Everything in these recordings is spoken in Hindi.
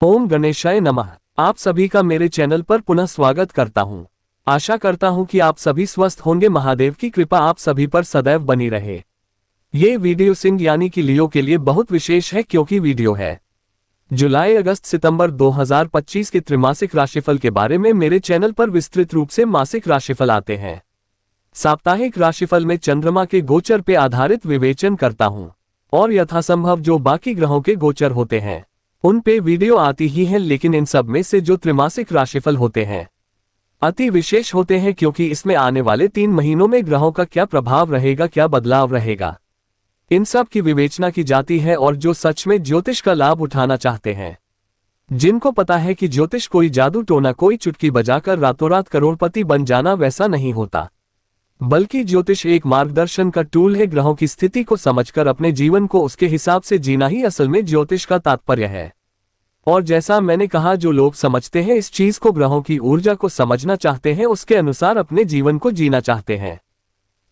ओम गणेशाय नमः। आप सभी का मेरे चैनल पर पुनः स्वागत करता हूं। आशा करता हूं कि आप सभी स्वस्थ होंगे। महादेव की कृपा आप सभी पर सदैव बनी रहे। ये वीडियो सिंह यानी कि लियो के लिए बहुत विशेष है क्योंकि वीडियो है जुलाई अगस्त सितंबर 2025 के त्रैमासिक राशिफल के बारे में। मेरे चैनल पर विस्तृत रूप से मासिक राशिफल आते हैं। साप्ताहिक राशिफल में चंद्रमा के गोचर पे आधारित विवेचन करता हूं और यथासंभव जो बाकी ग्रहों के गोचर होते हैं उन पे वीडियो आती ही है, लेकिन इन सब में से जो त्रैमासिक राशिफल होते हैं अति विशेष होते हैं क्योंकि इसमें आने वाले 3 महीनों में ग्रहों का क्या प्रभाव रहेगा, क्या बदलाव रहेगा, इन सब की विवेचना की जाती है। और जो सच में ज्योतिष का लाभ उठाना चाहते हैं, जिनको पता है कि ज्योतिष कोई जादू टोना, कोई चुटकी बजाकर रातों रात करोड़पति बन जाना, वैसा नहीं होता, बल्कि ज्योतिष एक मार्गदर्शन का टूल है। ग्रहों की स्थिति को समझकर अपने जीवन को उसके हिसाब से जीना ही असल में ज्योतिष का तात्पर्य है। और जैसा मैंने कहा, जो लोग समझते हैं इस चीज को, ग्रहों की ऊर्जा को समझना चाहते हैं, उसके अनुसार अपने जीवन को जीना चाहते हैं,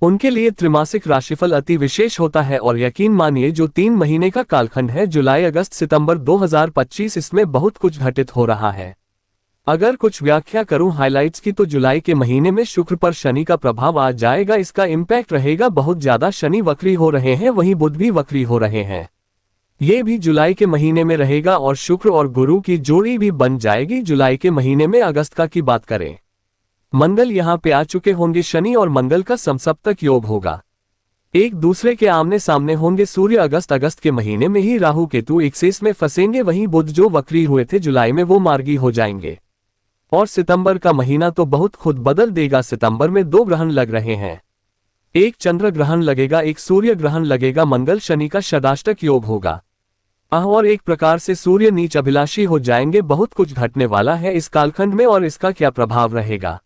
उनके लिए त्रैमासिक राशिफल अति विशेष होता है। और यकीन मानिए, जो 3 महीने का कालखंड है जुलाई अगस्त सितंबर 2025, इसमें बहुत कुछ घटित हो रहा है। अगर कुछ व्याख्या करूं हाइलाइट्स की, तो जुलाई के महीने में शुक्र पर शनि का प्रभाव आ जाएगा। इसका इम्पैक्ट रहेगा बहुत ज्यादा। शनि वक्री हो रहे हैं, वहीं बुध भी वक्री हो रहे हैं, ये भी जुलाई के महीने में रहेगा। और शुक्र और गुरु की जोड़ी भी बन जाएगी जुलाई के महीने में। अगस्त का की बात करें, मंगल यहां पे आ चुके होंगे। शनि और मंगल का समसप्तक योग होगा, एक दूसरे के आमने सामने होंगे। सूर्य अगस्त के महीने में ही राहु केतु एक्सिस में फंसेंगे। वहीं बुध जो वक्री हुए थे जुलाई में, वो मार्गी हो जाएंगे। और सितंबर का महीना तो बहुत खुद बदल देगा। सितंबर में 2 ग्रहण लग रहे हैं, एक चंद्र ग्रहण लगेगा, एक सूर्य ग्रहण लगेगा। मंगल शनि का षडाष्टक योग होगा। और एक प्रकार से सूर्य नीच अभिलाषी हो जाएंगे। बहुत कुछ घटने वाला है इस कालखंड में, और इसका क्या प्रभाव रहेगा,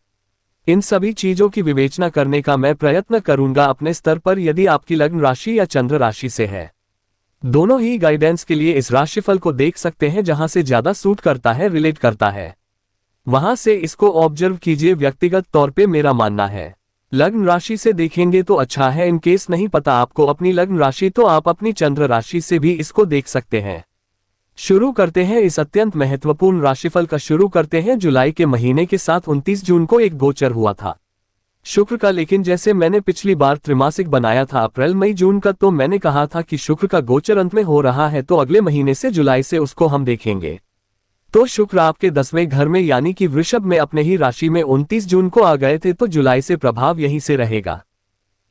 इन सभी चीजों की विवेचना करने का मैं प्रयत्न करूंगा अपने स्तर पर। यदि आपकी लग्न राशि या चंद्र राशि से है, दोनों ही गाइडेंस के लिए इस राशिफल को देख सकते हैं। जहां से ज्यादा सूट करता है, रिलेट करता है, वहां से इसको ऑब्जर्व कीजिए। व्यक्तिगत तौर पे मेरा मानना है, लग्न राशि से देखेंगे तो अच्छा है। इन केस नहीं पता आपको अपनी लग्न राशि, तो आप अपनी चंद्र राशि से भी इसको देख सकते हैं। शुरू करते हैं इस अत्यंत महत्वपूर्ण राशिफल का। शुरू करते हैं जुलाई के महीने के साथ। 29 जून को एक गोचर हुआ था शुक्र का, लेकिन जैसे मैंने पिछली बार त्रैमासिक बनाया था अप्रैल मई जून का, तो मैंने कहा था कि शुक्र का गोचर अंत में हो रहा है, तो अगले महीने से जुलाई से उसको हम देखेंगे। तो शुक्र आपके 10वें घर में यानी कि वृषभ में अपने ही राशि में 29 जून को आ गए थे, तो जुलाई से प्रभाव यहीं से रहेगा।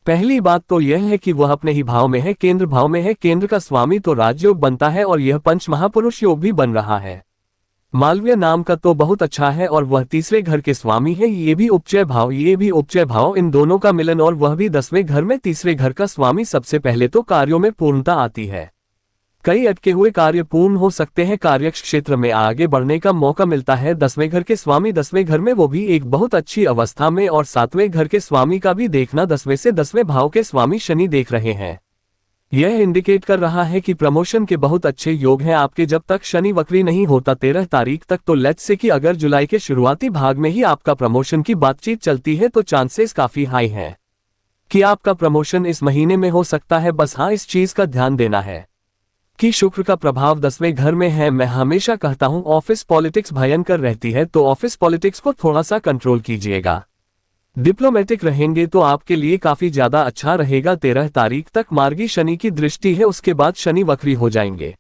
पहली बात तो यह है कि वह अपने ही भाव में है, केंद्र भाव में है। केंद्र का स्वामी तो राजयोग बनता है, और यह पंच महापुरुष योग भी बन रहा है। मालवीय नाम का तो बहुत अच्छा है, और वह तीसरे घर के स्वामी है। ये भी उपचय भाव, ये भी उपचय भाव, इन दोनों का मिलन, और वह भी 10वें घर में तीसरे घर का स्वामी। सबसे पहले तो कार्यों में पूर्णता आती है, कई अटके हुए कार्य पूर्ण हो सकते हैं, कार्यक्ष क्षेत्र में आगे बढ़ने का मौका मिलता है। 10वें घर के स्वामी 10वें घर में, वो भी एक बहुत अच्छी अवस्था में। और 7वें घर के स्वामी का भी देखना, 10वें से 10वें भाव के स्वामी शनि देख रहे हैं। यह इंडिकेट कर रहा है कि प्रमोशन के बहुत अच्छे योग हैं आपके, जब तक शनि वक्री नहीं होता 13 तारीख तक। तो लेट्स से कि अगर जुलाई के शुरुआती भाग में ही आपका प्रमोशन की बातचीत चलती है, तो चांसेस काफी हाई हैं कि आपका प्रमोशन इस महीने में हो सकता है। बस हाँ, इस चीज का ध्यान देना है कि शुक्र का प्रभाव 10वें घर में है। मैं हमेशा कहता हूं, ऑफिस पॉलिटिक्स भयंकर रहती है, तो ऑफिस पॉलिटिक्स को थोड़ा सा कंट्रोल कीजिएगा। डिप्लोमेटिक रहेंगे तो आपके लिए काफी ज्यादा अच्छा रहेगा। 13 तारीख तक मार्गी शनि की दृष्टि है, उसके बाद शनि वक्री हो जाएंगे।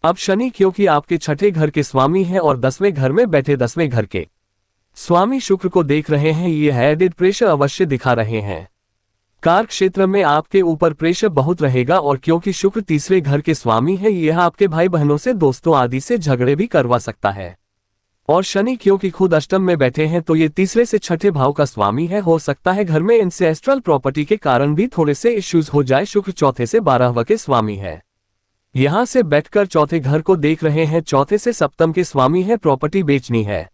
अब शनि क्योंकि आपके 6ठे घर के स्वामी है और 10वें घर में बैठे 10वें घर के स्वामी शुक्र को देख रहे हैं, ये एडेड प्रेशर अवश्य दिखा रहे हैं। कार्य क्षेत्र में आपके ऊपर प्रेशर बहुत रहेगा, और क्योंकि शुक्र तीसरे घर के स्वामी है, यह आपके भाई बहनों से, दोस्तों आदि से झगड़े भी करवा सकता है। और शनि क्योंकि खुद अष्टम में बैठे हैं, तो ये तीसरे से 6ठे भाव का स्वामी है। हो सकता है घर में इंसेस्ट्रल प्रॉपर्टी के कारण भी थोड़े से इश्यूज हो जाए। शुक्र 4थे से 12वें के स्वामी है, यहां से बैठकर 4थे घर को देख रहे हैं। 4थे से 7म के स्वामी है, प्रॉपर्टी बेचनी है,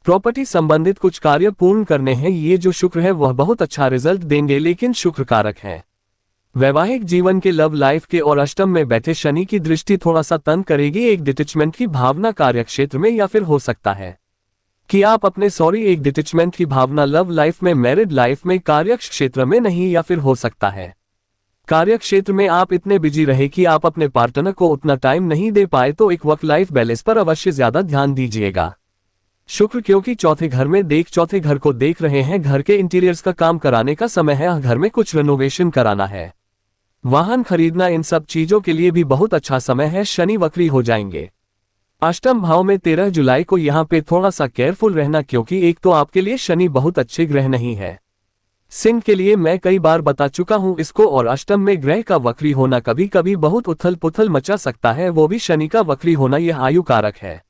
प्रॉपर्टी संबंधित कुछ कार्य पूर्ण करने हैं। ये जो शुक्र है वह बहुत अच्छा रिजल्ट देंगे, लेकिन शुक्र कारक है वैवाहिक जीवन के, लव लाइफ के। और अष्टम में बैठे शनि की दृष्टि थोड़ा सा तंग करेगी, एक डिटैचमेंट की भावना कार्य क्षेत्र में, या फिर हो सकता है कि आप अपने एक डिटैचमेंट की भावना लव लाइफ में, मैरिड लाइफ में, कार्य क्षेत्र में नहीं, या फिर हो सकता है कार्य क्षेत्र में आप इतने बिजी रहे कि आप अपने पार्टनर को उतना टाइम नहीं दे पाए, तो एक वर्क लाइफ बैलेंस पर अवश्य ज्यादा ध्यान दीजिएगा। शुक्र क्योंकि चौथे घर को देख रहे हैं, घर के इंटीरियर्स का काम कराने का समय है, घर में कुछ रेनोवेशन कराना है, वाहन खरीदना, इन सब चीजों के लिए भी बहुत अच्छा समय है। शनि वक्री हो जाएंगे अष्टम भाव में 13 जुलाई को। यहाँ पे थोड़ा सा केयरफुल रहना, क्योंकि एक तो आपके लिए शनि बहुत अच्छे ग्रह नहीं है। सिंह के लिए मैं कई बार बता चुका हूं इसको, और अष्टम में ग्रह का वक्री होना कभी कभी बहुत उथल पुथल मचा सकता है, वो भी शनि का वक्री होना, यह आयु कारक है।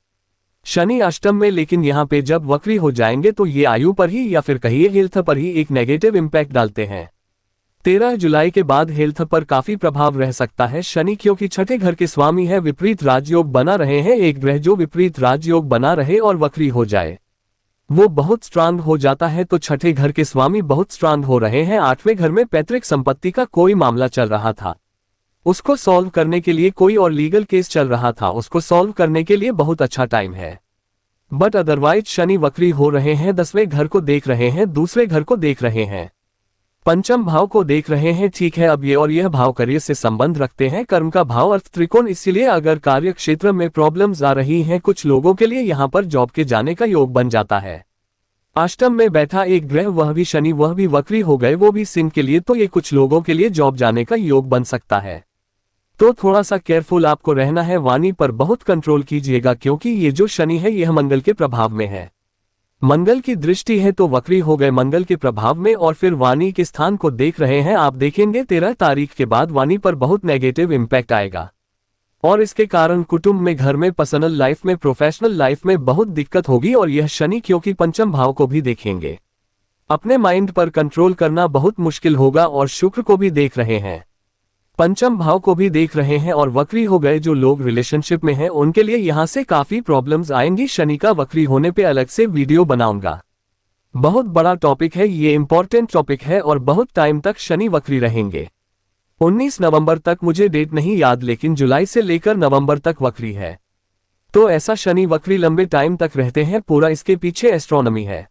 शनि अष्टम में, लेकिन यहाँ पे जब वक्री हो जाएंगे तो ये आयु पर ही या फिर कहिए हेल्थ पर ही एक नेगेटिव इम्पैक्ट डालते हैं। 13 जुलाई के बाद हेल्थ पर काफी प्रभाव रह सकता है शनि, क्योंकि छठे घर के स्वामी है, विपरीत राजयोग बना रहे हैं। एक ग्रह जो विपरीत राजयोग बना रहे और वक्री हो जाए, वो बहुत स्ट्रांग हो जाता है। तो छठे घर के स्वामी बहुत स्ट्रांग हो रहे हैं। 8वें घर में पैतृक संपत्ति का कोई मामला चल रहा था, उसको सॉल्व करने के लिए, कोई और लीगल केस चल रहा था, उसको सॉल्व करने के लिए बहुत अच्छा टाइम है। बट अदरवाइज शनि वक्री हो रहे हैं। 10वें घर को देख रहे हैं, दूसरे घर को देख रहे हैं, पंचम भाव को देख रहे हैं। ठीक है, अब ये और यह भाव करियर से संबंध रखते हैं, कर्म का भाव, अर्थ त्रिकोण। इसीलिए अगर कार्य क्षेत्र में प्रॉब्लम्स आ रही हैं कुछ लोगों के लिए, यहाँ पर जॉब के जाने का योग बन जाता है। अष्टम में बैठा एक ग्रह, वह भी शनि, वह भी वक्री हो गए, वो भी सिंह के लिए, तो ये कुछ लोगों के लिए जॉब जाने का योग बन सकता है। तो थोड़ा सा केयरफुल आपको रहना है, वाणी पर बहुत कंट्रोल कीजिएगा, क्योंकि ये जो शनि है यह मंगल के प्रभाव में है, मंगल की दृष्टि है, तो वक्री हो गए मंगल के प्रभाव में, और फिर वाणी के स्थान को देख रहे हैं। आप देखेंगे 13 तारीख के बाद वाणी पर बहुत नेगेटिव इम्पैक्ट आएगा, और इसके कारण कुटुंब में, घर में, पर्सनल लाइफ में, प्रोफेशनल लाइफ में बहुत दिक्कत होगी। और यह शनि क्योंकि पंचम भाव को भी देखेंगे, अपने माइंड पर कंट्रोल करना बहुत मुश्किल होगा। और शुक्र को भी देख रहे हैं, पंचम भाव को भी देख रहे हैं, और वक्री हो गए जो लोग रिलेशनशिप में हैं उनके लिए यहां से काफी प्रॉब्लम्स आएंगी। शनि का वक्री होने पे अलग से वीडियो बनाऊंगा, बहुत बड़ा टॉपिक है ये, इंपॉर्टेंट टॉपिक है, और बहुत टाइम तक शनि वक्री रहेंगे। 19 नवंबर तक, मुझे डेट नहीं याद, लेकिन जुलाई से लेकर नवंबर तक वक्री है। तो ऐसा शनि वक्री लंबे टाइम तक रहते हैं, पूरा इसके पीछे एस्ट्रोनॉमी है।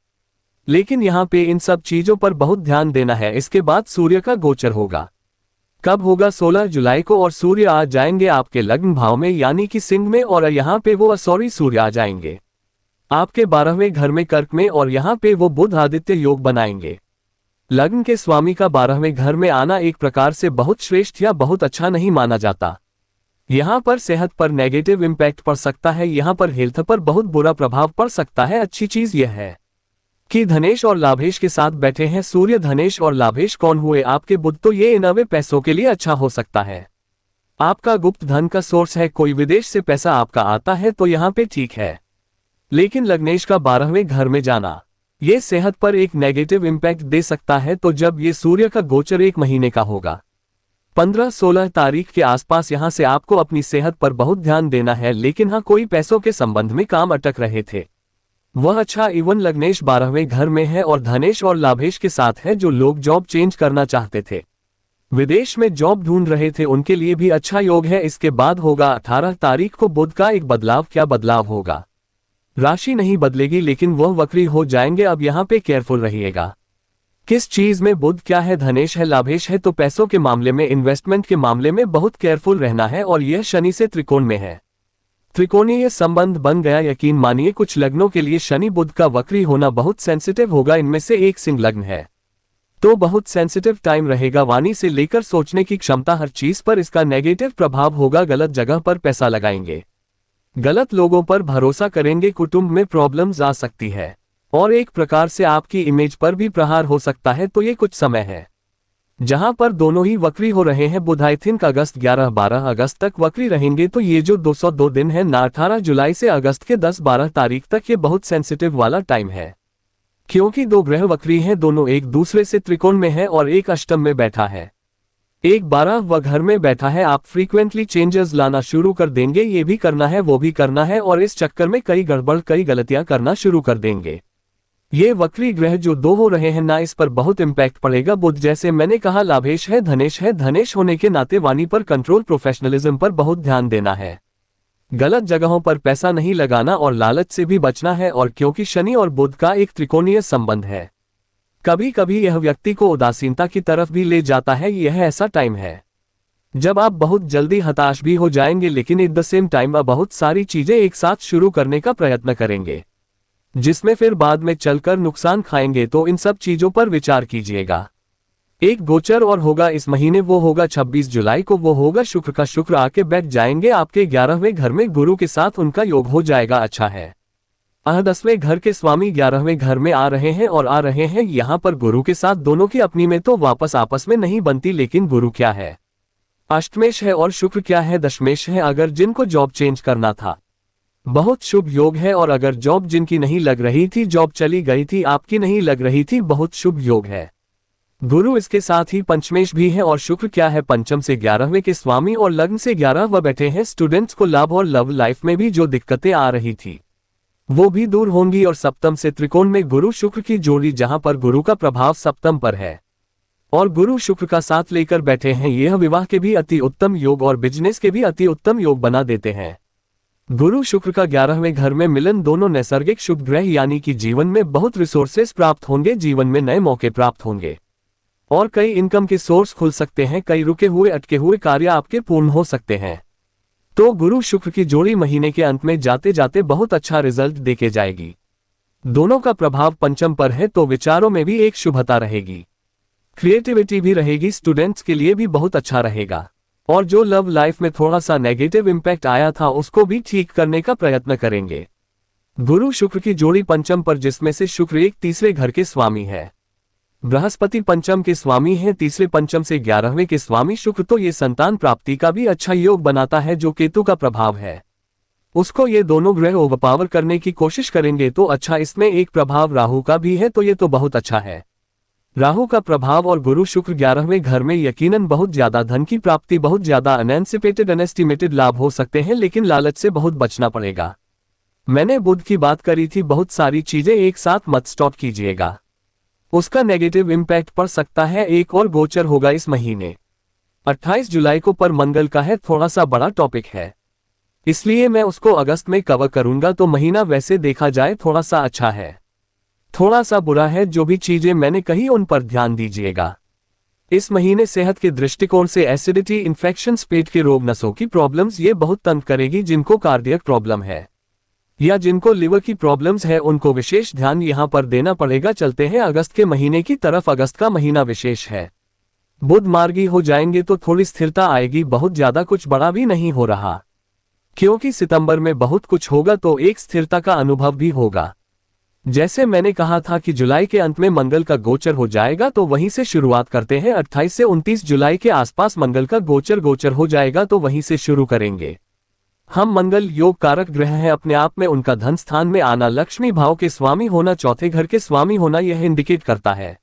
लेकिन यहाँ पे इन सब चीजों पर बहुत ध्यान देना है। इसके बाद सूर्य का गोचर होगा, कब होगा? 16 जुलाई को, और सूर्य आ जाएंगे आपके लग्न भाव में, यानी कि सिंह में, और यहाँ पे वो सूर्य आ जाएंगे आपके 12वें घर में, कर्क में, और यहाँ पे वो बुध आदित्य योग बनाएंगे। लग्न के स्वामी का 12वें घर में आना एक प्रकार से बहुत श्रेष्ठ या बहुत अच्छा नहीं माना जाता। यहाँ पर सेहत पर नेगेटिव इम्पैक्ट पड़ सकता है, यहाँ पर हेल्थ पर बहुत बुरा प्रभाव पड़ सकता है। अच्छी चीज यह है कि धनेश और लाभेश के साथ बैठे हैं सूर्य। धनेश और लाभेश कौन हुए? आपके बुध। तो ये इनवे पैसों के लिए अच्छा हो सकता है, आपका गुप्त धन का सोर्स है, कोई विदेश से पैसा आपका आता है तो यहाँ पे ठीक है। लेकिन लग्नेश का 12वें घर में जाना ये सेहत पर एक नेगेटिव इम्पैक्ट दे सकता है। तो जब ये सूर्य का गोचर 1 महीने का होगा, 15-16 तारीख के आसपास, यहां से आपको अपनी सेहत पर बहुत ध्यान देना है। लेकिन हाँ, कोई पैसों के संबंध में काम अटक रहे थे वह अच्छा, इवन लग्नेश 12वें घर में है और धनेश और लाभेश के साथ है। जो लोग जॉब चेंज करना चाहते थे, विदेश में जॉब ढूंढ रहे थे, उनके लिए भी अच्छा योग है। इसके बाद होगा 18 तारीख को बुध का एक बदलाव। क्या बदलाव होगा? राशि नहीं बदलेगी, लेकिन वह वक्री हो जाएंगे। अब यहाँ पे केयरफुल रहिएगा, किस चीज में? बुध क्या है? धनेश है, लाभेश है। तो पैसों के मामले में, इन्वेस्टमेंट के मामले में बहुत केयरफुल रहना है। और यह शनि से त्रिकोण में है, त्रिकोणीय संबंध बन गया। यकीन मानिए कुछ लग्नों के लिए शनि बुध का वक्री होना बहुत सेंसिटिव होगा। इनमें से एक सिंह लग्न है, तो बहुत सेंसिटिव टाइम रहेगा। वाणी से लेकर सोचने की क्षमता, हर चीज पर इसका नेगेटिव प्रभाव होगा। गलत जगह पर पैसा लगाएंगे, गलत लोगों पर भरोसा करेंगे, कुटुंब में प्रॉब्लम्स आ सकती है, और एक प्रकार से आपकी इमेज पर भी प्रहार हो सकता है। तो ये कुछ समय है जहां पर दोनों ही वक्री हो रहे हैं। बुध आई थिंक अगस्त 11-12 अगस्त तक वक्री रहेंगे। तो ये जो 202 दिन है ना, 18 जुलाई से अगस्त के 10-12 तारीख तक, ये बहुत सेंसिटिव वाला टाइम है, क्योंकि 2 ग्रह वक्री हैं, दोनों एक दूसरे से त्रिकोण में है, और एक अष्टम में बैठा है, एक 12वां घर में बैठा है। आप फ्रीक्वेंटली चेंजेस लाना शुरू कर देंगे, ये भी करना है, वो भी करना है, और इस चक्कर में कई गड़बड़, कई गलतियां करना शुरू कर देंगे। ये वक्री ग्रह जो 2 हो रहे हैं ना, इस पर बहुत इम्पैक्ट पड़ेगा। बुध जैसे मैंने कहा लाभेश है, धनेश है, धनेश होने के नाते वाणी पर कंट्रोल, प्रोफेशनलिज्म पर बहुत ध्यान देना है, गलत जगहों पर पैसा नहीं लगाना, और लालच से भी बचना है। और क्योंकि शनि और बुध का एक त्रिकोणीय संबंध है, कभी कभी यह व्यक्ति को उदासीनता की तरफ भी ले जाता है। यह ऐसा टाइम है जब आप बहुत जल्दी हताश भी हो जाएंगे, लेकिन एट द सेम टाइम आप बहुत सारी चीजें एक साथ शुरू करने का प्रयत्न करेंगे जिसमें फिर बाद में चलकर नुकसान खाएंगे। तो इन सब चीजों पर विचार कीजिएगा। एक गोचर और होगा इस महीने, वो होगा 26 जुलाई को। वो होगा शुक्र का। शुक्र आके बैठ जाएंगे आपके 11वें घर में, गुरु के साथ उनका योग हो जाएगा। अच्छा है। 10वें घर के स्वामी 11वें घर में आ रहे हैं और आ रहे हैं यहाँ पर गुरु के साथ। दोनों की अपनी में तो वापस आपस में नहीं बनती, लेकिन गुरु क्या है, अष्टमेश है, और शुक्र क्या है, दशमेश है। अगर जिनको जॉब चेंज करना था, बहुत शुभ योग है। और अगर जॉब जिनकी नहीं लग रही थी, जॉब चली गई थी, आपकी नहीं लग रही थी, बहुत शुभ योग है। गुरु इसके साथ ही पंचमेश भी है। और शुक्र क्या है, पंचम से 11वें के स्वामी और लग्न से 11 व बैठे हैं। स्टूडेंट्स को लाभ और लव लाइफ में भी जो दिक्कतें आ रही थी वो भी दूर होंगी। और सप्तम से त्रिकोण में गुरु शुक्र की जोड़ी, जहां पर गुरु का प्रभाव सप्तम पर है और गुरु शुक्र का साथ लेकर बैठे हैं, यह विवाह के भी अति उत्तम योग और बिजनेस के भी अति उत्तम योग बना देते हैं। गुरु शुक्र का 11वें घर में मिलन, दोनों नैसर्गिक शुभ ग्रह, यानी कि जीवन में बहुत रिसोर्सेस प्राप्त होंगे, जीवन में नए मौके प्राप्त होंगे और कई इनकम के सोर्स खुल सकते हैं। कई रुके हुए अटके हुए कार्य आपके पूर्ण हो सकते हैं। तो गुरु शुक्र की जोड़ी महीने के अंत में जाते जाते बहुत अच्छा रिजल्ट देके जाएगी। दोनों का प्रभाव पंचम पर है, तो विचारों में भी एक शुभता रहेगी, क्रिएटिविटी भी रहेगी। स्टूडेंट्स के लिए भी बहुत अच्छा रहेगा। और जो लव लाइफ में थोड़ा सा नेगेटिव इंपैक्ट आया था, उसको भी ठीक करने का प्रयत्न करेंगे। गुरु शुक्र की जोड़ी पंचम पर, जिसमें से शुक्र एक तीसरे घर के स्वामी है, बृहस्पति पंचम के स्वामी हैं, तीसरे पंचम से 11वें के स्वामी शुक्र। तो ये संतान प्राप्ति का भी अच्छा योग बनाता है। जो केतु का प्रभाव है, उसको ये दोनों ग्रह ओवरपावर करने की कोशिश करेंगे। तो अच्छा, इसमें एक प्रभाव राहु का भी है, तो ये तो बहुत अच्छा है। राहु का प्रभाव और गुरु शुक्र 11वें घर में, यकीनन बहुत ज्यादा धन की प्राप्ति, बहुत ज्यादा अनएंसिपेटेड अनएस्टिमेटेड लाभ हो सकते हैं, लेकिन लालच से बहुत बचना पड़ेगा। मैंने बुध की बात करी थी, बहुत सारी चीजें एक साथ मत स्टॉप कीजिएगा, उसका नेगेटिव इंपैक्ट पड़ सकता है। एक और गोचर होगा इस महीने 28 जुलाई को, पर मंगल का है, थोड़ा सा बड़ा टॉपिक है, इसलिए मैं उसको अगस्त में कवर करूंगा। तो महीना वैसे देखा जाए थोड़ा सा अच्छा है, थोड़ा सा बुरा है। जो भी चीजें मैंने कही उन पर ध्यान दीजिएगा। इस महीने सेहत के दृष्टिकोण से एसिडिटी, इन्फेक्शंस, पेट के रोग, नसों की प्रॉब्लम्स, ये बहुत तंग करेगी। जिनको कार्डियक प्रॉब्लम है या जिनको लिवर की प्रॉब्लम्स है, उनको विशेष ध्यान यहां पर देना पड़ेगा। चलते हैं अगस्त के महीने की तरफ। अगस्त का महीना विशेष है, बुध मार्गी हो जाएंगे तो थोड़ी स्थिरता आएगी। बहुत ज्यादा कुछ बड़ा भी नहीं हो रहा, क्योंकि सितंबर में बहुत कुछ होगा, तो एक स्थिरता का अनुभव भी होगा। जैसे मैंने कहा था कि जुलाई के अंत में मंगल का गोचर हो जाएगा, तो वहीं से शुरुआत करते हैं। 28 से 29 जुलाई के आसपास मंगल का गोचर हो जाएगा, तो वहीं से शुरू करेंगे हम। मंगल योग कारक ग्रह है अपने आप में। उनका धन स्थान में आना, लक्ष्मी भाव के स्वामी होना, चौथे घर के स्वामी होना, यह इंडिकेट करता है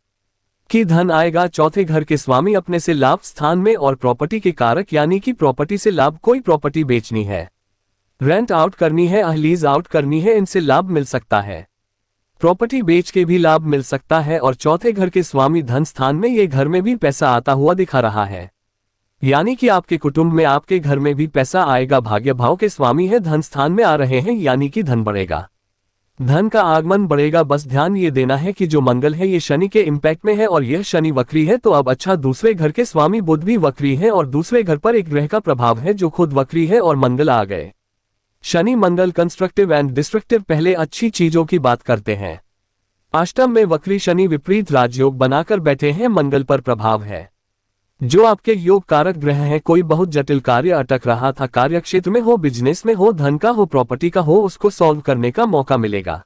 कि धन आएगा। चौथे घर के स्वामी अपने से लाभ स्थान में और प्रॉपर्टी के कारक, यानी कि प्रॉपर्टी से लाभ, कोई प्रॉपर्टी बेचनी है, रेंट आउट करनी है, लीज आउट करनी है, इनसे लाभ मिल सकता है। प्रॉपर्टी बेच के भी लाभ मिल सकता है। और चौथे घर के स्वामी धन स्थान में, ये घर में भी पैसा आता हुआ दिखा रहा है, यानी कि आपके कुटुंब में, आपके घर में भी पैसा आएगा। भाग्य भाव के स्वामी है, धन स्थान में आ रहे हैं, यानी कि धन बढ़ेगा, धन का आगमन बढ़ेगा। बस ध्यान ये देना है कि जो मंगल है ये शनि के इम्पैक्ट में है और यह शनि वक्री है। तो अब अच्छा, दूसरे घर के स्वामी बुध भी वक्री है और दूसरे घर पर एक ग्रह का प्रभाव है जो खुद वक्री है और मंगल आ गए। शनि मंगल कंस्ट्रक्टिव एंड डिस्ट्रक्टिव। पहले अच्छी चीजों की बात करते हैं। अष्टम में वक्री शनि विपरीत राजयोग बनाकर बैठे हैं, मंगल पर प्रभाव है। जो आपके योग कारक ग्रह हैं, कोई बहुत जटिल कार्य अटक रहा था, कार्य क्षेत्र में हो, बिजनेस में हो, धन का हो, प्रॉपर्टी का हो, उसको सॉल्व करने का मौका मिलेगा।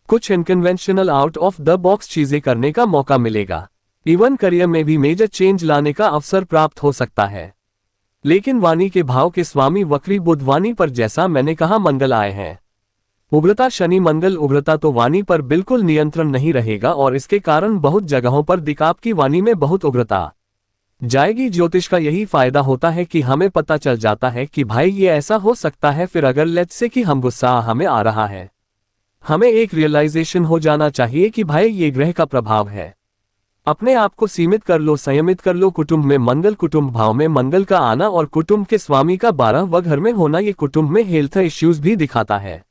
कुछ इनकन्वेंशनल आउट ऑफ द बॉक्स चीजें करने का मौका मिलेगा। इवन करियर में भी मेजर चेंज लाने का अवसर प्राप्त हो सकता है। लेकिन वाणी के भाव के स्वामी वक्री बुध, वाणी पर जैसा मैंने कहा मंगल आए हैं। उग्रता शनि मंगल उग्रता, तो वाणी पर बिल्कुल नियंत्रण नहीं रहेगा और इसके कारण बहुत जगहों पर दिक्कत की वाणी में बहुत उग्रता जाएगी। ज्योतिष का यही फायदा होता है कि हमें पता चल जाता है कि भाई ये ऐसा हो सकता है। फिर अगर लेट्स से कि हम गुस्सा हमें आ रहा है, हमें एक रियलाइजेशन हो जाना चाहिए कि भाई ये ग्रह का प्रभाव है। अपने आप को सीमित कर लो, संयमित कर लो। कुटुंब में मंगल, कुटुंब भाव में मंगल का आना और कुटुंब के स्वामी का 12वां घर में होना, ये कुटुंब में हेल्थ इश्यूज भी दिखाता है।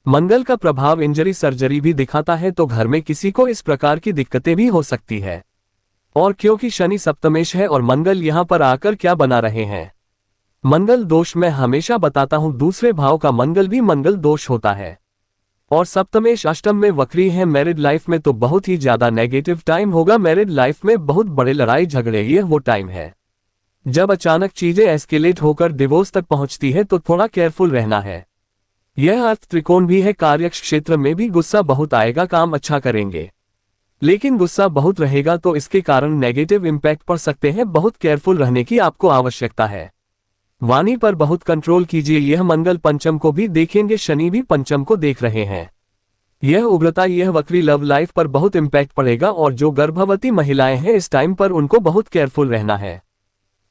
मंगल का प्रभाव इंजरी सर्जरी भी दिखाता है, तो घर में किसी को इस प्रकार की दिक्कतें भी हो सकती है। और क्योंकि शनि सप्तमेश है और मंगल यहां पर आकर क्या बना रहे हैं, मंगल दोष। मैं हमेशा बताता हूं दूसरे भाव का मंगल भी मंगल दोष होता है। और सप्तमेश अष्टम में वक्री है। मैरिड लाइफ में तो बहुत ही ज्यादा नेगेटिव टाइम होगा। मैरिड लाइफ में बहुत बड़े लड़ाई झगड़े, यह वो टाइम है जब अचानक चीजें एस्केलेट होकर डिवोर्स तक पहुंचती है, तो थोड़ा केयरफुल रहना है। यह अर्थ त्रिकोण भी है। कार्य क्षेत्र में भी गुस्सा बहुत आएगा, काम अच्छा करेंगे लेकिन गुस्सा बहुत रहेगा, तो इसके कारण नेगेटिव इंपैक्ट पड़ सकते हैं। बहुत केयरफुल रहने की आपको आवश्यकता है। वाणी पर बहुत कंट्रोल कीजिए। यह मंगल पंचम को भी देखेंगे, शनि भी पंचम को देख रहे हैं। यह उग्रता, यह वक्री लव लाइफ पर बहुत इंपैक्ट पड़ेगा। और जो गर्भवती महिलाएं हैं इस टाइम पर उनको बहुत केयरफुल रहना है।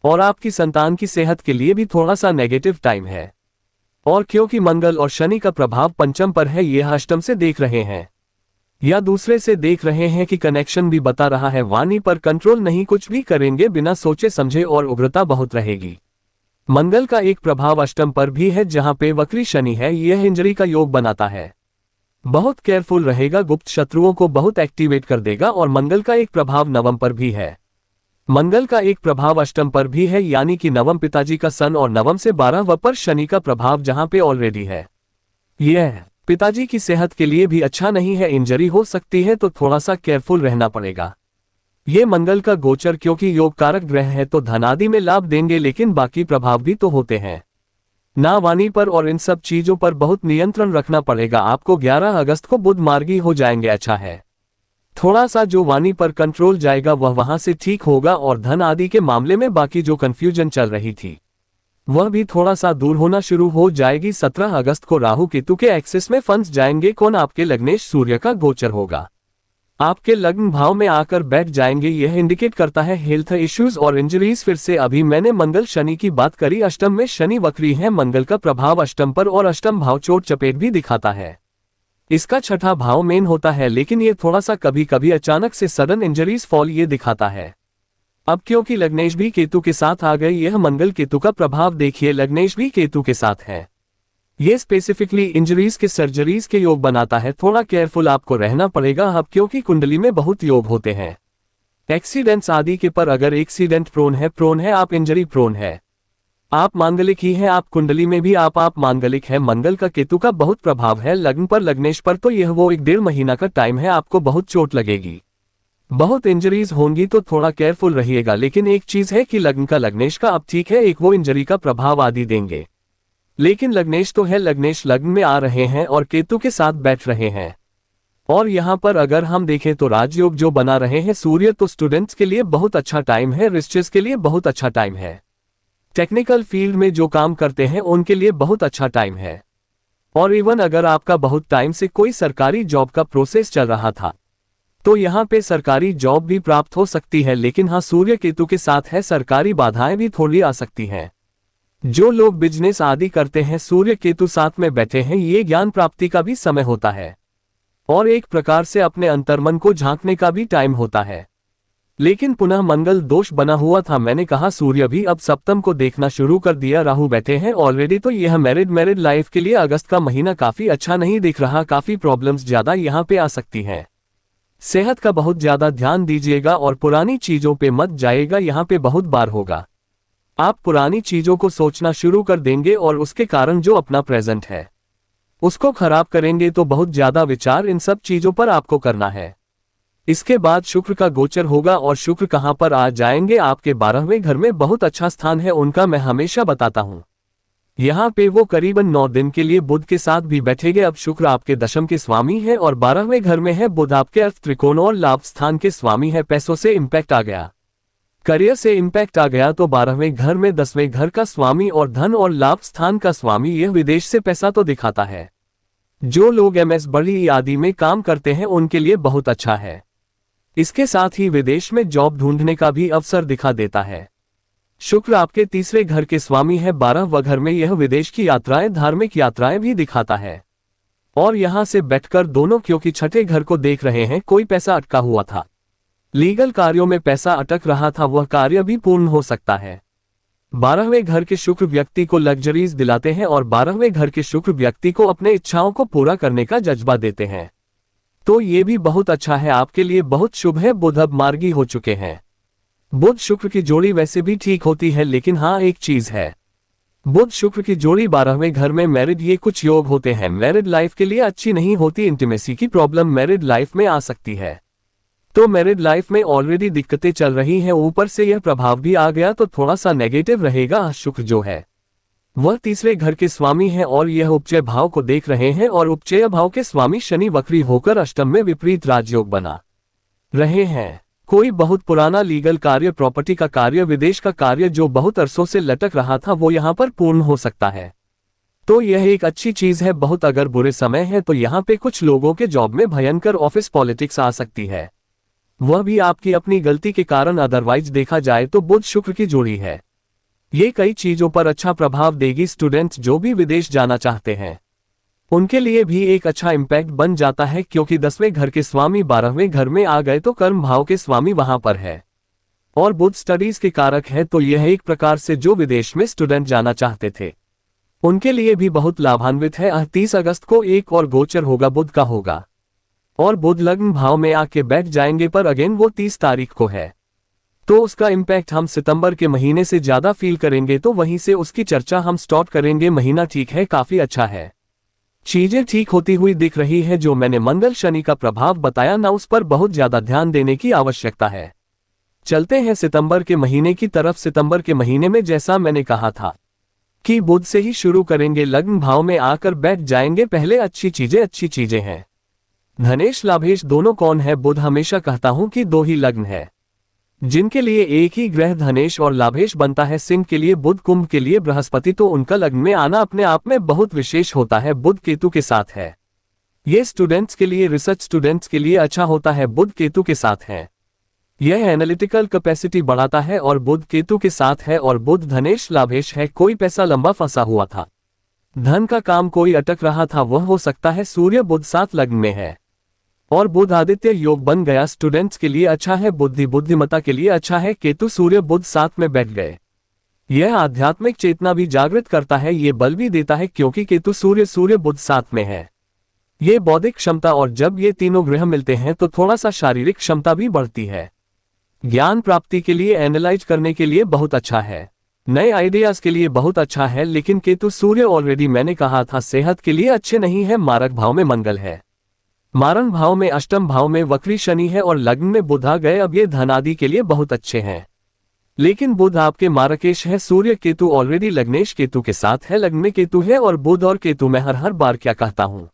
और आपकी संतान की सेहत के लिए भी थोड़ा सा नेगेटिव टाइम है। और क्योंकि मंगल और शनि का प्रभाव पंचम पर है, यह अष्टम से देख रहे हैं या दूसरे से देख रहे हैं कि कनेक्शन भी बता रहा है। वाणी पर कंट्रोल नहीं, कुछ भी करेंगे बिना सोचे समझे और उग्रता बहुत रहेगी। मंगल का एक प्रभाव अष्टम पर भी है जहां पे वक्री शनि है, यह इंजरी का योग बनाता है। बहुत केयरफुल रहेगा, गुप्त शत्रुओं को बहुत एक्टिवेट कर देगा। और मंगल का एक प्रभाव नवम पर भी है। मंगल का एक प्रभाव अष्टम पर भी है, यानी कि नवम पिताजी का सन और नवम से 12 पर शनि का प्रभाव जहां पे ऑलरेडी है। यह पिताजी की सेहत के लिए भी अच्छा नहीं है, इंजरी हो सकती है, तो थोड़ा सा केयरफुल रहना पड़ेगा। ये मंगल का गोचर क्योंकि योग कारक ग्रह है तो धन आदि में लाभ देंगे, लेकिन बाकी प्रभाव भी तो होते हैं ना। वाणी पर और इन सब चीजों पर बहुत नियंत्रण रखना पड़ेगा आपको। 11 अगस्त को बुध मार्गी हो जाएंगे, अच्छा है। थोड़ा सा जो वाणी पर कंट्रोल जाएगा वह वहां से ठीक होगा। और धन आदि के मामले में बाकी जो कंफ्यूजन चल रही थी वह भी थोड़ा सा दूर होना शुरू हो जाएगी। 17 अगस्त को राहु केतु के एक्सिस में फंस जाएंगे। कौन? आपके लग्नेश सूर्य का गोचर होगा, आपके लग्न भाव में आकर बैठ जाएंगे। यह इंडिकेट करता है हेल्थ इश्यूज और इंजरीज। फिर से अभी मैंने मंगल शनि की बात करी, अष्टम में शनि वक्री है। मंगल का प्रभाव अष्टम पर और अष्टम भाव चोट चपेट भी दिखाता है। इसका छठा भाव मेन होता है, लेकिन ये थोड़ा सा कभी कभी अचानक से सडन इंजरीज फॉल ये दिखाता है। अब क्योंकि लग्नेश भी केतु के साथ आ गए, यह मंगल केतु का प्रभाव देखिए, लग्नेश भी केतु के साथ है। ये स्पेसिफिकली इंजरीज के सर्जरीज के योग बनाता है। थोड़ा केयरफुल आपको रहना पड़ेगा अब, क्योंकि कुंडली में बहुत योग होते हैं। एक्सीडेंट्स आदि के पर अगर एक्सीडेंट प्रोन है, आप इंजरी प्रोन है, आप मांगलिक ही है, आप कुंडली में भी आप मांगलिक है। मंगल का केतु का बहुत प्रभाव है लग्न पर, लग्नेश पर, तो यह वो 1-1.5 महीना का टाइम है। आपको बहुत चोट लगेगी, बहुत इंजरीज होंगी, तो थोड़ा केयरफुल रहिएगा। लेकिन एक चीज है कि लग्न का लग्नेश का अब ठीक है, एक वो इंजरी का प्रभाव आदि देंगे, लेकिन लग्नेश तो है, लग्नेश लग्न में आ रहे हैं और केतु के साथ बैठ रहे हैं। और यहां पर अगर हम देखें तो राजयोग जो बना रहे हैं सूर्य, तो स्टूडेंट्स के लिए बहुत अच्छा टाइम है, रिसर्चर्स के लिए बहुत अच्छा टाइम है, टेक्निकल फील्ड में जो काम करते हैं उनके लिए बहुत अच्छा टाइम है। और इवन अगर आपका बहुत टाइम से कोई सरकारी जॉब का प्रोसेस चल रहा था, तो यहाँ पे सरकारी जॉब भी प्राप्त हो सकती है। लेकिन हाँ, सूर्य केतु के साथ है, सरकारी बाधाएं भी थोड़ी आ सकती हैं। जो लोग बिजनेस आदि करते हैं, सूर्य केतु साथ में बैठे हैं, ये ज्ञान प्राप्ति का भी समय होता है और एक प्रकार से अपने अंतर्मन को झांकने का भी टाइम होता है। लेकिन पुनः मंगल दोष बना हुआ था, मैंने कहा सूर्य भी अब सप्तम को देखना शुरू कर दिया, राहु बैठे हैं ऑलरेडी, तो यह मैरिड लाइफ के लिए अगस्त का महीना काफी अच्छा नहीं दिख रहा। काफी प्रॉब्लम्स ज्यादा यहाँ पे आ सकती हैं। सेहत का बहुत ज्यादा ध्यान दीजिएगा और पुरानी चीजों पे मत जाइएगा, यहाँ पे बहुत बार होगा आप पुरानी चीजों को सोचना शुरू कर देंगे और उसके कारण जो अपना प्रेजेंट है उसको खराब करेंगे। तो बहुत ज्यादा विचार इन सब चीजों पर आपको करना है। इसके बाद शुक्र का गोचर होगा और शुक्र कहां पर आ जाएंगे, आपके 12वें घर में बहुत अच्छा स्थान है उनका, मैं हमेशा बताता हूं। यहाँ पे वो करीबन 9 दिन के लिए बुध के साथ भी बैठेंगे। अब शुक्र आपके दशम के स्वामी है और 12वें घर में है, बुध आपके अर्थ त्रिकोण और लाभ स्थान के स्वामी है। पैसों से इंपैक्ट आ गया, करियर से इंपैक्ट आ गया, तो 12वें घर में 10वें घर का स्वामी और धन और लाभ स्थान का स्वामी, यह विदेश से पैसा तो दिखाता है। जो लोग MS बड़ी आदि में काम करते हैं उनके लिए बहुत अच्छा है। इसके साथ ही विदेश में जॉब ढूंढने का भी अवसर दिखा देता है। शुक्र आपके तीसरे घर के स्वामी है, 12वें घर में, यह विदेश की यात्राएं, धार्मिक यात्राएं भी दिखाता है। और यहां से बैठकर दोनों क्योंकि छठे घर को देख रहे हैं, कोई पैसा अटका हुआ था, लीगल कार्यों में पैसा अटक रहा था, वह कार्य भी पूर्ण हो सकता है। 12वें घर के शुक्र व्यक्ति को लग्जरीज दिलाते हैं और 12वें घर के शुक्र व्यक्ति को अपने इच्छाओं को पूरा करने का जज्बा देते हैं। तो ये भी बहुत अच्छा है, आपके लिए बहुत शुभ है। बुध अब मार्गी हो चुके हैं। बुध शुक्र की जोड़ी वैसे भी ठीक होती है, लेकिन हाँ एक चीज है, बुध शुक्र की जोड़ी 12वें घर में मैरिड, ये कुछ योग होते हैं मैरिड लाइफ के लिए अच्छी नहीं होती। इंटीमेसी की प्रॉब्लम मैरिड लाइफ में आ सकती है। तो मैरिड लाइफ में ऑलरेडी दिक्कतें चल रही हैं, ऊपर से यह प्रभाव भी आ गया तो थोड़ा सा नेगेटिव रहेगा। शुक्र जो है वह तीसरे घर के स्वामी है और यह उपचय भाव को देख रहे हैं और उपचय भाव के स्वामी शनि वक्री होकर अष्टम में विपरीत राजयोग बना रहे हैं। कोई बहुत पुराना लीगल कार्य, प्रॉपर्टी का कार्य, विदेश का कार्य जो बहुत अरसों से लटक रहा था वो यहाँ पर पूर्ण हो सकता है। तो यह एक अच्छी चीज है। बहुत अगर बुरे समय है तो यहाँ पे कुछ लोगों के जॉब में भयंकर ऑफिस पॉलिटिक्स आ सकती है, वह भी आपकी अपनी गलती के कारण। अदरवाइज देखा जाए तो बुध शुक्र की जोड़ी है, ये कई चीजों पर अच्छा प्रभाव देगी। स्टूडेंट्स जो भी विदेश जाना चाहते हैं उनके लिए भी एक अच्छा इम्पैक्ट बन जाता है, क्योंकि 10वें घर के स्वामी 12वें घर में आ गए तो कर्म भाव के स्वामी वहां पर है और बुध स्टडीज के कारक है। तो यह एक प्रकार से जो विदेश में स्टूडेंट जाना चाहते थे उनके लिए भी बहुत लाभान्वित है। 30 अगस्त को एक और गोचर होगा, बुध का होगा और बुध लग्न भाव में आके बैठ जाएंगे, पर अगेन वो 30 तारीख को है। तो उसका इम्पैक्ट हम सितंबर के महीने से ज्यादा फील करेंगे, तो वहीं से उसकी चर्चा हम स्टार्ट करेंगे। महीना ठीक है, काफी अच्छा है, चीजें ठीक होती हुई दिख रही है। जो मैंने मंगल शनि का प्रभाव बताया ना, उस पर बहुत ज्यादा ध्यान देने की आवश्यकता है। चलते हैं सितंबर के महीने की तरफ। सितंबर के महीने में जैसा मैंने कहा था कि बुध से ही शुरू करेंगे, लग्न भाव में आकर बैठ जाएंगे। पहले अच्छी चीजें हैं। धनेश लाभेश दोनों कौन है? बुध हमेशा कहता हूं कि दो ही लग्न है जिनके लिए एक ही ग्रह धनेश और लाभेश बनता है। सिंह के लिए बुध, कुंभ के लिए बृहस्पति। तो उनका लग्न में आना अपने आप में बहुत विशेष होता है। बुध केतु के साथ है, ये स्टूडेंट्स के लिए, रिसर्च स्टूडेंट्स के लिए अच्छा होता है। बुध केतु के साथ है, यह एनालिटिकल कैपेसिटी बढ़ाता है और बुध केतु के साथ है। और बुध धनेश लाभेश है। कोई पैसा लंबा फंसा हुआ था, धन का काम कोई अटक रहा था, वह हो सकता है। सूर्य बुध 7 लग्न में है और बुध आदित्य योग बन गया। स्टूडेंट्स के लिए अच्छा है, बुद्धिमत्ता के लिए अच्छा है। केतु सूर्य बुध साथ में बैठ गए, यह आध्यात्मिक चेतना भी जागृत करता है, ये बल भी देता है, क्योंकि केतु सूर्य बुध साथ में है। ये बौद्धिक क्षमता, और जब ये तीनों ग्रह मिलते हैं तो थोड़ा सा शारीरिक क्षमता भी बढ़ती है। ज्ञान प्राप्ति के लिए, एनालाइज करने के लिए बहुत अच्छा है, नए आइडियाज के लिए बहुत अच्छा है। लेकिन केतु सूर्य ऑलरेडी मैंने कहा था सेहत के लिए अच्छे नहीं है। मारक भाव में मंगल है, मारण भाव में, अष्टम भाव में वक्री शनि है और लग्न में बुध आ गए। अब ये धन आदि के लिए बहुत अच्छे हैं, लेकिन बुध आपके मारकेश है। सूर्य केतु ऑलरेडी लग्नेश केतु के साथ है, लग्न में केतु है। और बुध और केतु में हर बार क्या कहता हूं,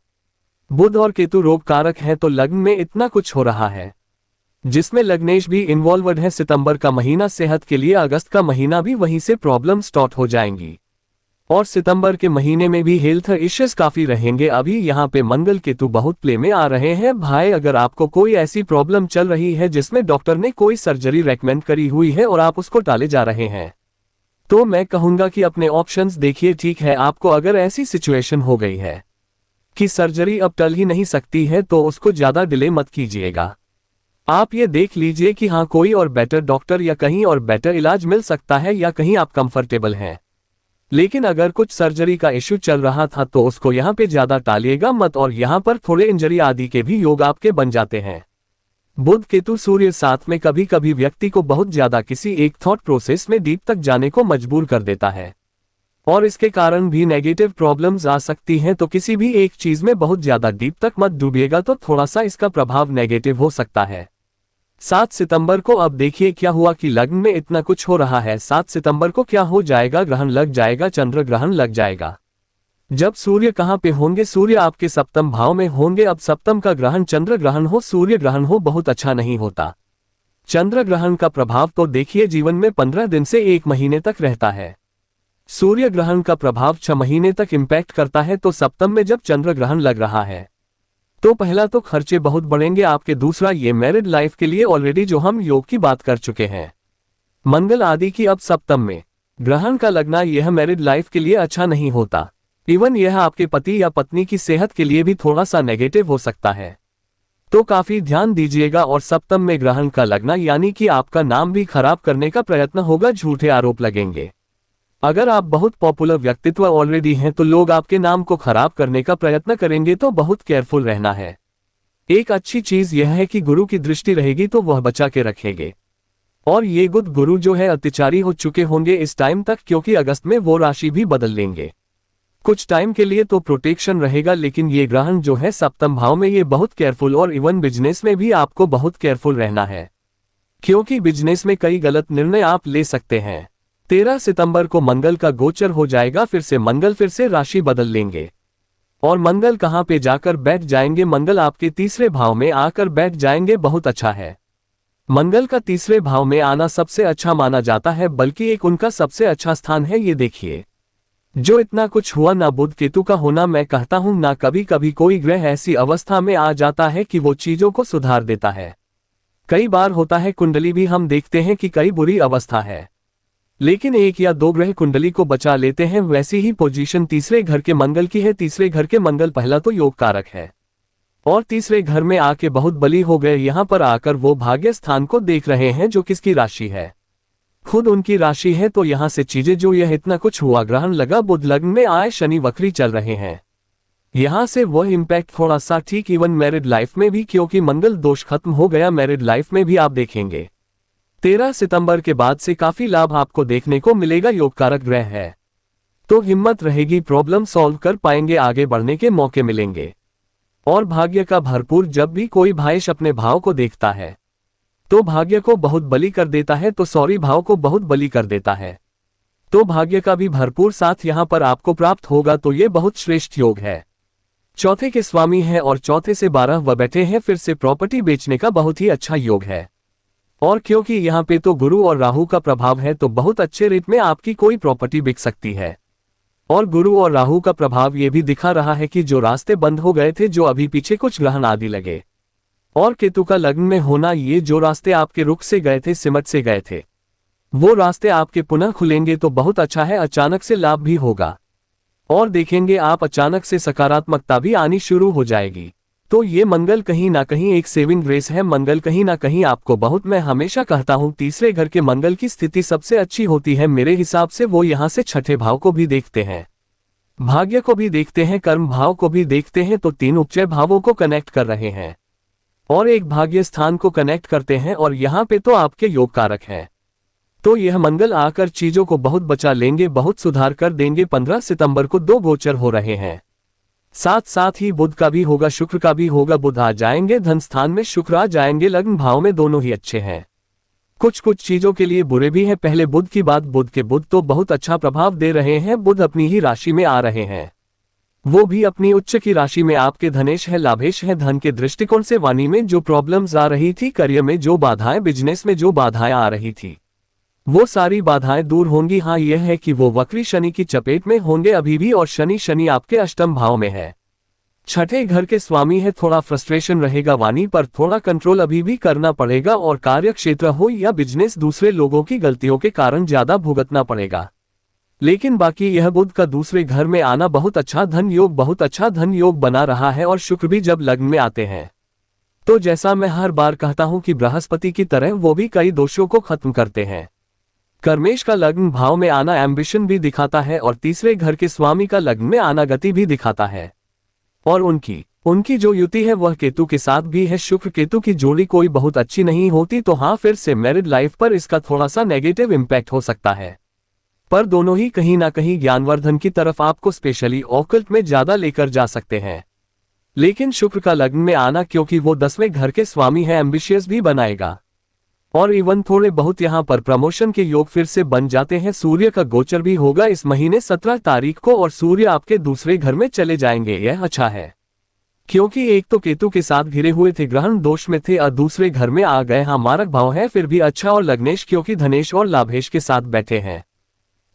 बुध और केतु रोग कारक है। तो लग्न में इतना कुछ हो रहा है जिसमें लग्नेश भी इन्वॉल्वड है। सितंबर का महीना सेहत के लिए, अगस्त का महीना भी वहीं से प्रॉब्लम स्टार्ट हो जाएंगी और सितंबर के महीने में भी हेल्थ इश्यूज काफी रहेंगे। अभी यहाँ पे मंगल केतु बहुत प्ले में आ रहे हैं। भाई अगर आपको कोई ऐसी प्रॉब्लम चल रही है जिसमें डॉक्टर ने कोई सर्जरी रेकमेंड करी हुई है और आप उसको टाले जा रहे हैं, तो मैं कहूंगा कि अपने ऑप्शंस देखिए। ठीक है, आपको अगर ऐसी सिचुएशन हो गई है कि सर्जरी अब टल ही नहीं सकती है तो उसको ज्यादा डिले मत कीजिएगा। आप ये देख लीजिए कि हाँ कोई और बेटर डॉक्टर या कहीं और बेटर इलाज मिल सकता है या कहीं आप कंफर्टेबल हैं। लेकिन अगर कुछ सर्जरी का इश्यू चल रहा था तो उसको यहाँ पे ज्यादा टालिएगा मत, और यहाँ पर थोड़े इंजरी आदि के भी योग आपके बन जाते हैं। बुध केतु सूर्य साथ में कभी कभी व्यक्ति को बहुत ज्यादा किसी एक थॉट प्रोसेस में डीप तक जाने को मजबूर कर देता है और इसके कारण भी नेगेटिव प्रॉब्लम्स आ सकती हैं। तो किसी भी एक चीज में बहुत ज्यादा डीप तक मत डूबिएगा, तो थोड़ा सा इसका प्रभाव नेगेटिव हो सकता है। 7 सितंबर को अब देखिए क्या हुआ कि लग्न में इतना कुछ हो रहा है। 7 सितंबर को क्या हो जाएगा, ग्रहण लग जाएगा, चंद्र ग्रहण लग जाएगा। जब सूर्य कहां पे होंगे, सूर्य आपके सप्तम भाव में होंगे। अब सप्तम का ग्रहण चंद्र ग्रहण हो, सूर्य ग्रहण हो, बहुत अच्छा नहीं होता। चंद्र ग्रहण का प्रभाव तो देखिए जीवन में 15 दिन से 1 महीने तक रहता है। सूर्य ग्रहण का प्रभाव 6 महीने तक इम्पैक्ट करता है। तो सप्तम में जब चंद्र ग्रहण लग रहा है तो पहला तो खर्चे बहुत बढ़ेंगे आपके, दूसरा ये मैरिड लाइफ के लिए ऑलरेडी जो हम योग की बात कर चुके हैं, मंगल आदि की अब सप्तम में ग्रहण का लगना, यह मैरिड लाइफ के लिए अच्छा नहीं होता। इवन यह आपके पति या पत्नी की सेहत के लिए भी थोड़ा सा नेगेटिव हो सकता है, तो काफी ध्यान दीजिएगा। और सप्तम में ग्रहण का लगना यानी कि आपका नाम भी खराब करने का प्रयत्न होगा, झूठे आरोप लगेंगे। अगर आप बहुत पॉपुलर व्यक्तित्व ऑलरेडी हैं तो लोग आपके नाम को खराब करने का प्रयत्न करेंगे, तो बहुत केयरफुल रहना है। एक अच्छी चीज यह है कि गुरु की दृष्टि रहेगी तो वह बचा के रखेंगे। और ये बुध गुरु जो है अत्याचारी हो चुके होंगे इस टाइम तक, क्योंकि अगस्त में वो राशि भी बदल लेंगे। कुछ टाइम के लिए तो प्रोटेक्शन रहेगा, लेकिन ये ग्रहण जो है सप्तम भाव में, ये बहुत केयरफुल, और इवन बिजनेस में भी आपको बहुत केयरफुल रहना है, क्योंकि बिजनेस में कई गलत निर्णय आप ले सकते हैं। 13 सितंबर को मंगल का गोचर हो जाएगा, मंगल फिर से राशि बदल लेंगे। और मंगल कहां पे जाकर बैठ जाएंगे? मंगल आपके तीसरे भाव में आकर बैठ जाएंगे। बहुत अच्छा है। मंगल का तीसरे भाव में आना सबसे अच्छा माना जाता है, बल्कि एक उनका सबसे अच्छा स्थान है। ये देखिए, जो इतना कुछ हुआ ना बुध केतु का होना, मैं कहता हूं ना कभी कभी कोई ग्रह ऐसी अवस्था में आ जाता है कि वो चीजों को सुधार देता है। कई बार होता है कुंडली भी हम देखते हैं कि कई बुरी अवस्था है, लेकिन एक या दो ग्रह कुंडली को बचा लेते हैं। वैसी ही पोजीशन तीसरे घर के मंगल की है। तीसरे घर के मंगल पहला तो योग कारक है, और तीसरे घर में आके बहुत बली हो गए। यहां पर आकर वो भाग्य स्थान को देख रहे हैं, जो किसकी राशि है, खुद उनकी राशि है। तो यहां से चीजें, जो यह इतना कुछ हुआ, ग्रहण लगा, बुध लग्न में आए, शनि वक्री चल रहे हैं, यहां से वह इंपैक्ट थोड़ा सा ठीक इवन मैरिड लाइफ में भी, क्योंकि मंगल दोष खत्म हो गया, मैरिड लाइफ में भी आप देखेंगे 13 सितंबर के बाद से काफी लाभ आपको देखने को मिलेगा। योग कारक ग्रह है तो हिम्मत रहेगी, प्रॉब्लम सॉल्व कर पाएंगे, आगे बढ़ने के मौके मिलेंगे। और भाग्य का भरपूर, जब भी कोई भाइश अपने भाव को देखता है तो भाग्य को बहुत बली कर देता है, तो सॉरी भाव को बहुत बली कर देता है। तो भाग्य का भी भरपूर साथ यहां पर आपको प्राप्त होगा, तो ये बहुत श्रेष्ठ योग है। चौथे के स्वामी है और चौथे से 12 व बैठे हैं, फिर से प्रॉपर्टी बेचने का बहुत ही अच्छा योग है। और क्योंकि यहाँ पे तो गुरु और राहु का प्रभाव है, तो बहुत अच्छे रेट में आपकी कोई प्रॉपर्टी बिक सकती है। और गुरु और राहु का प्रभाव ये भी दिखा रहा है कि जो रास्ते बंद हो गए थे, जो अभी पीछे कुछ ग्रहण आदि लगे, और केतु का लग्न में होना, ये जो रास्ते आपके रुक से गए थे, सिमट से गए थे, वो रास्ते आपके पुनः खुलेंगे, तो बहुत अच्छा है। अचानक से लाभ भी होगा, और देखेंगे आप अचानक से सकारात्मकता भी आनी शुरू हो जाएगी। तो ये मंगल कहीं ना कहीं एक सेविंग ग्रेस है। मंगल कहीं ना कहीं आपको बहुत, मैं हमेशा कहता हूं, तीसरे घर के मंगल की स्थिति सबसे अच्छी होती है मेरे हिसाब से। वो यहां से छठे भाव को भी देखते हैं, भाग्य को भी देखते हैं, कर्म भाव को भी देखते हैं, तो तीन उपचय भावों को कनेक्ट कर रहे हैं और एक भाग्य स्थान को कनेक्ट करते हैं, और यहाँ पे तो आपके योग कारक हैं। तो यह मंगल आकर चीजों को बहुत बचा लेंगे, बहुत सुधार कर देंगे। 15 सितंबर को 2 गोचर हो रहे हैं, साथ साथ ही बुध का भी होगा, शुक्र का भी होगा। बुध आ जाएंगे धन स्थान में, शुक्र आ जाएंगे लग्न भाव में, दोनों ही अच्छे हैं। कुछ कुछ चीजों के लिए बुरे भी हैं। पहले बुध की बात, बुध के बुध तो बहुत अच्छा प्रभाव दे रहे हैं। बुध अपनी ही राशि में आ रहे हैं, वो भी अपनी उच्च की राशि में। आपके धनेश है, लाभेश है। धन के दृष्टिकोण से वाणी में जो प्रॉब्लम्स आ रही थी, करियर में जो बाधाएं, बिजनेस में जो बाधाएं आ रही थी, वो सारी बाधाएं दूर होंगी। हाँ, यह है कि वो वक्री शनि की चपेट में होंगे अभी भी, और शनि आपके अष्टम भाव में है, छठे घर के स्वामी है। थोड़ा फ्रस्ट्रेशन रहेगा, वाणी पर थोड़ा कंट्रोल अभी भी करना पड़ेगा, और कार्य क्षेत्र हो या बिजनेस, दूसरे लोगों की गलतियों के कारण ज्यादा भुगतना पड़ेगा। लेकिन बाकी यह बुध का दूसरे घर में आना बहुत अच्छा धन योग, बहुत अच्छा धन योग बना रहा है। और शुक्र भी जब लग्न में आते हैं, तो जैसा मैं हर बार कहता हूं कि बृहस्पति की तरह वो भी कई दोषों को खत्म करते हैं। कर्मेश का लग्न भाव में आना एम्बिशन भी दिखाता है, और तीसरे घर के स्वामी का लग्न में आना गति भी दिखाता है। और उनकी जो युति है वह केतु के साथ भी है। शुक्र केतु की जोड़ी कोई बहुत अच्छी नहीं होती, तो हाँ, फिर से मैरिड लाइफ पर इसका थोड़ा सा नेगेटिव इम्पैक्ट हो सकता है। पर दोनों ही कहीं ना कहीं ज्ञानवर्धन की तरफ आपको स्पेशली ऑकल्ट में ज्यादा लेकर जा सकते हैं। लेकिन शुक्र का लग्न में आना, क्योंकि वो 10वें घर के स्वामी है, एम्बिशियस भी बनाएगा। और इवन थोड़े बहुत यहाँ पर प्रमोशन के योग फिर से बन जाते हैं। सूर्य का गोचर भी होगा इस महीने 17 तारीख को, और सूर्य आपके दूसरे घर में चले जाएंगे। यह अच्छा है, क्योंकि एक तो केतु के साथ घिरे हुए थे, ग्रहण दोष में थे, और दूसरे घर में आ गए। हाँ, मारक भाव है फिर भी अच्छा। और लग्नेश क्योंकि धनेश और लाभेश के साथ बैठे हैं,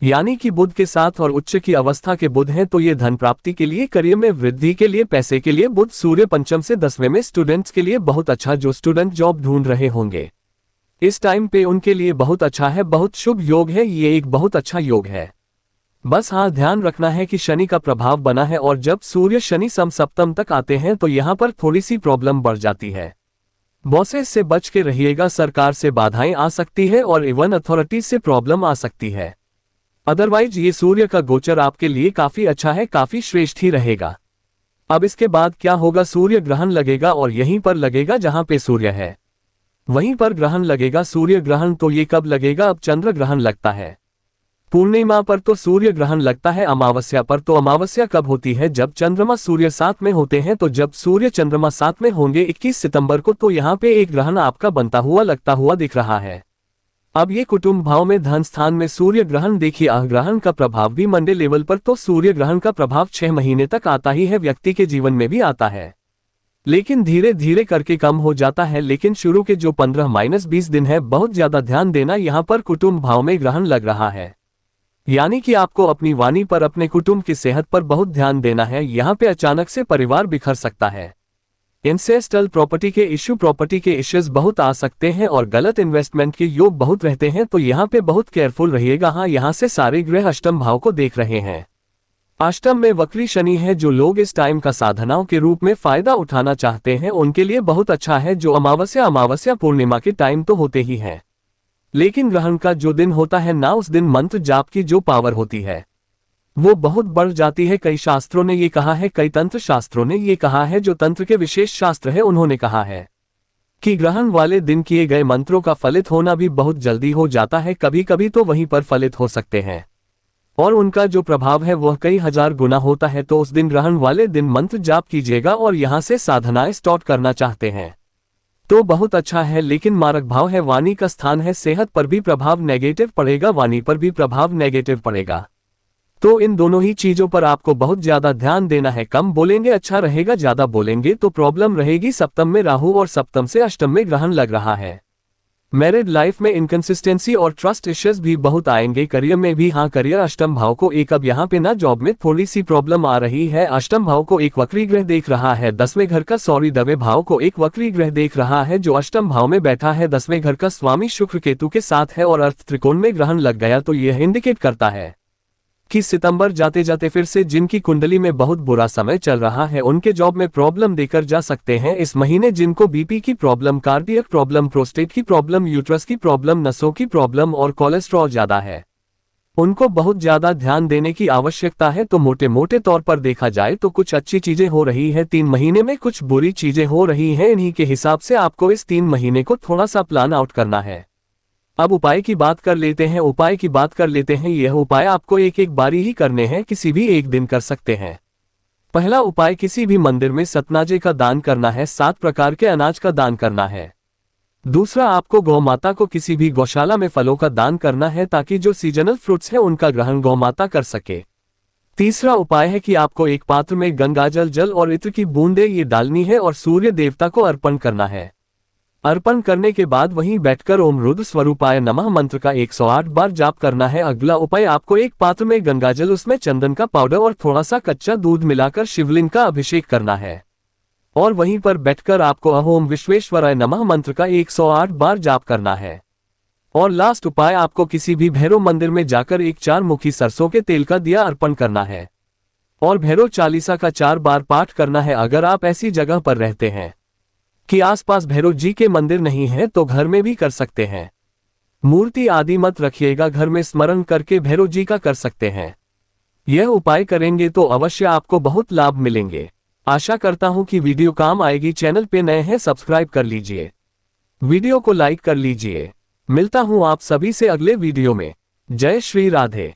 यानी कि बुध के साथ और उच्च की अवस्था के बुध हैं, तो ये धन प्राप्ति के लिए, करियर में वृद्धि के लिए, पैसे के लिए बुध सूर्य पंचम से 10वें में स्टूडेंट्स के लिए बहुत अच्छा। जो स्टूडेंट जॉब ढूंढ रहे होंगे इस टाइम पे उनके लिए बहुत अच्छा है, बहुत शुभ योग है। ये एक बहुत अच्छा योग है। बस हाँ, ध्यान रखना है कि शनि का प्रभाव बना है, और जब सूर्य शनि सप्तम तक आते हैं तो यहाँ पर थोड़ी सी प्रॉब्लम बढ़ जाती है। बॉसेस से बच के रहिएगा, सरकार से बाधाएं आ सकती है, और इवन अथॉरिटीज से प्रॉब्लम आ सकती है। अदरवाइज ये सूर्य का गोचर आपके लिए काफी अच्छा है, काफी श्रेष्ठ ही रहेगा। अब इसके बाद क्या होगा, सूर्य ग्रहण लगेगा और यहीं पर लगेगा जहां पे सूर्य है वहीं पर ग्रहण लगेगा। सूर्य ग्रहण तो ये कब लगेगा, अब चंद्र ग्रहण लगता है। पूर्णिमा पर तो सूर्य ग्रहण लगता है, अमावस्या पर तो अमावस्या कब होती है, जब चंद्रमा सूर्य साथ में होते हैं। तो जब सूर्य चंद्रमा साथ में होंगे 21 सितंबर को, तो यहाँ पे एक ग्रहण आपका बनता हुआ लगता हुआ दिख रहा है। अब ये कुटुंब भाव में धन स्थान में सूर्य ग्रहण देखिए, ग्रहण का प्रभाव भी मंडे लेवल पर तो सूर्य ग्रहण का प्रभाव 6 महीने तक आता ही है, व्यक्ति के जीवन में भी आता है, लेकिन धीरे धीरे करके कम हो जाता है। लेकिन शुरू के जो 15-20 दिन है, बहुत ज्यादा ध्यान देना, यहाँ पर कुटुंब भाव में ग्रहण लग रहा है, यानी कि आपको अपनी वाणी पर, अपने कुटुंब की सेहत पर बहुत ध्यान देना है। यहाँ पे अचानक से परिवार बिखर सकता है, इंसेस्टल प्रॉपर्टी के इश्यूज बहुत आ सकते हैं और गलत इन्वेस्टमेंट के योग बहुत रहते हैं, तो यहाँ पे बहुत केयरफुल रहिएगा। हाँ, यहाँ से सारे ग्रह अष्टम भाव को देख रहे हैं। अष्टम में वक्री शनि है, जो लोग इस टाइम का साधनाओं के रूप में फायदा उठाना चाहते हैं उनके लिए बहुत अच्छा है। जो अमावस्या पूर्णिमा के टाइम तो होते ही है, लेकिन ग्रहण का जो दिन होता है ना, उस दिन मंत्र जाप की जो पावर होती है वो बहुत बढ़ जाती है। कई शास्त्रों ने ये कहा है, कई तंत्र शास्त्रों ने ये कहा है, जो तंत्र के विशेष शास्त्र है उन्होंने कहा है कि ग्रहण वाले दिन किए गए मंत्रों का फलित होना भी बहुत जल्दी हो जाता है, कभी कभी तो वहीं पर फलित हो सकते हैं और उनका जो प्रभाव है वह कई हजार गुना होता है। तो उस दिन ग्रहण वाले दिन मंत्र जाप कीजिएगा और यहाँ से साधनाएं स्टार्ट करना चाहते हैं तो बहुत अच्छा है। लेकिन मारक भाव है, वाणी का स्थान है, सेहत पर भी प्रभाव नेगेटिव पड़ेगा, वाणी पर भी प्रभाव नेगेटिव पड़ेगा। तो इन दोनों ही चीजों पर आपको बहुत ज्यादा ध्यान देना है। कम बोलेंगे अच्छा रहेगा, ज्यादा बोलेंगे तो प्रॉब्लम रहेगी। सप्तम में राहु और सप्तम से अष्टम में ग्रहण लग रहा है। मैरिड लाइफ में इनकंसिस्टेंसी और ट्रस्ट इश्यूज भी बहुत आएंगे, करियर में भी। हाँ, करियर अष्टम भाव को एक, अब यहाँ पे ना जॉब में थोड़ी सी प्रॉब्लम आ रही है। अष्टम भाव को एक वक्री ग्रह देख रहा है, 10वें घर का, दसवें भाव को एक वक्री ग्रह देख रहा है जो अष्टम भाव में बैठा है, 10वें घर का स्वामी शुक्र केतु के साथ है और अर्थ त्रिकोण में ग्रहण लग गया। तो यह इंडिकेट करता है कि सितंबर जाते जाते फिर से जिनकी कुंडली में बहुत बुरा समय चल रहा है उनके जॉब में प्रॉब्लम देकर जा सकते हैं इस महीने। जिनको बीपी की प्रॉब्लम, कार्डियक प्रॉब्लम, प्रोस्टेट की प्रॉब्लम, यूट्रस की प्रॉब्लम, नसों की प्रॉब्लम और कोलेस्ट्रॉल ज्यादा है, उनको बहुत ज्यादा ध्यान देने की आवश्यकता है। तो मोटे मोटे तौर पर देखा जाए तो कुछ अच्छी चीजें हो रही है, 3 महीने में कुछ बुरी चीजें हो रही हैं। इन्हीं के हिसाब से आपको इस 3 महीने को थोड़ा सा प्लान आउट करना है। अब उपाय की बात कर लेते हैं। यह उपाय आपको एक एक बारी ही करने हैं, किसी भी एक दिन कर सकते हैं। पहला उपाय, किसी भी मंदिर में सतनाजे का दान करना है, 7 प्रकार के अनाज का दान करना है। दूसरा, आपको गौ माता को किसी भी गौशाला में फलों का दान करना है ताकि जो सीजनल फ्रूट्स है उनका ग्रहण गौ माता कर सके। तीसरा उपाय है कि आपको एक पात्र में गंगाजल, जल और इत्र की बूंदें ये डालनी है और सूर्य देवता को अर्पण करना है। अर्पण करने के बाद वहीं बैठकर ओम रुद्र स्वरूपाय नमः मंत्र का 108 बार जाप करना है। अगला उपाय, आपको एक पात्र में गंगाजल, उसमें चंदन का पाउडर और थोड़ा सा कच्चा दूध मिलाकर शिवलिंग का अभिषेक करना है और वहीं पर बैठकर आपको ओम विश्वेश्वराय नमः मंत्र का 108 बार जाप करना है। और लास्ट उपाय, आपको किसी भी भैरव मंदिर में जाकर एक 4 मुखी सरसों के तेल का दिया अर्पण करना है और भैरव चालीसा का 4 बार पाठ करना है। अगर आप ऐसी जगह पर रहते हैं कि आसपास भैरव जी के मंदिर नहीं है तो घर में भी कर सकते हैं। मूर्ति आदि मत रखिएगा, घर में स्मरण करके भैरव जी का कर सकते हैं। यह उपाय करेंगे तो अवश्य आपको बहुत लाभ मिलेंगे। आशा करता हूं कि वीडियो काम आएगी। चैनल पे नए हैं, सब्सक्राइब कर लीजिए, वीडियो को लाइक कर लीजिए। मिलता हूं आप सभी से अगले वीडियो में। जय श्री राधे।